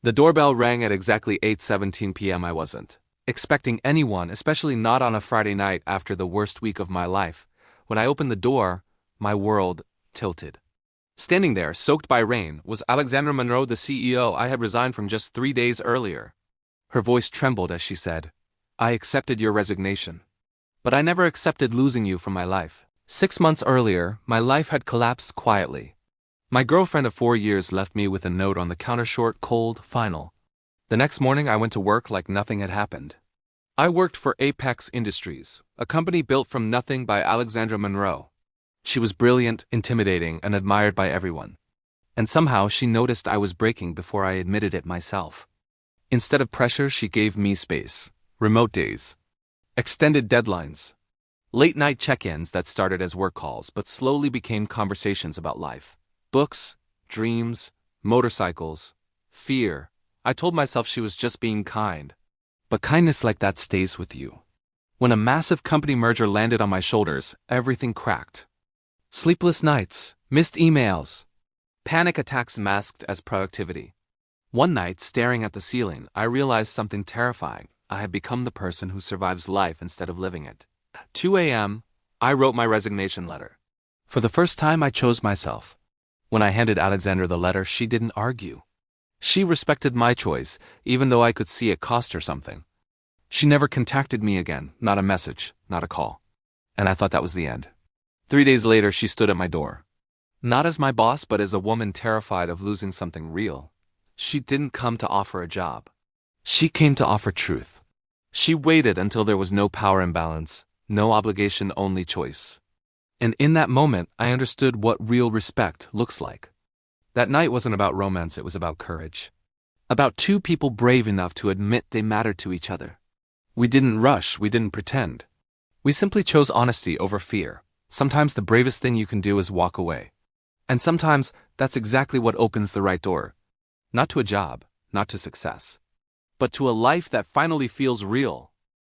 The doorbell rang at exactly 8:17 p.m. I wasn't expecting anyone, especially not on a Friday night after the worst week of my life. When I opened the door, my world tilted. Standing there, soaked by rain, was Alexandra Monroe, the CEO I had resigned from just 3 days earlier. Her voice trembled as she said, "I accepted your resignation. But I never accepted losing you from my life." 6 months earlier, my life had collapsed quietly. My girlfriend of 4 years left me with a note on the counter short, cold, final. The next morning I went to work like nothing had happened. I worked for Apex Industries, a company built from nothing by Alexandra Monroe. She was brilliant, intimidating, and admired by everyone. And somehow she noticed I was breaking before I admitted it myself. Instead of pressure, she gave me space. Remote days. Extended deadlines. Late-night check-ins that started as work calls but slowly became conversations about life. Books, dreams, motorcycles, fear. I told myself she was just being kind. But kindness like that stays with you. When a massive company merger landed on my shoulders, everything cracked. Sleepless nights, missed emails, panic attacks masked as productivity. One night, staring at the ceiling, I realized something terrifying. I had become the person who survives life instead of living it. 2 a.m., I wrote my resignation letter. For the first time, I chose myself. When I handed Alexandra the letter, she didn't argue. She respected my choice, even though I could see it cost her something. She never contacted me again, not a message, not a call. And I thought that was the end. 3 days later, she stood at my door. Not as my boss, but as a woman terrified of losing something real. She didn't come to offer a job. She came to offer truth. She waited until there was no power imbalance, no obligation, only choice. And in that moment, I understood what real respect looks like. That night wasn't about romance, it was about courage. About two people brave enough to admit they mattered to each other. We didn't rush, we didn't pretend. We simply chose honesty over fear. Sometimes the bravest thing you can do is walk away. And sometimes that's exactly what opens the right door. Not to a job, not to success, but to a life that finally feels real.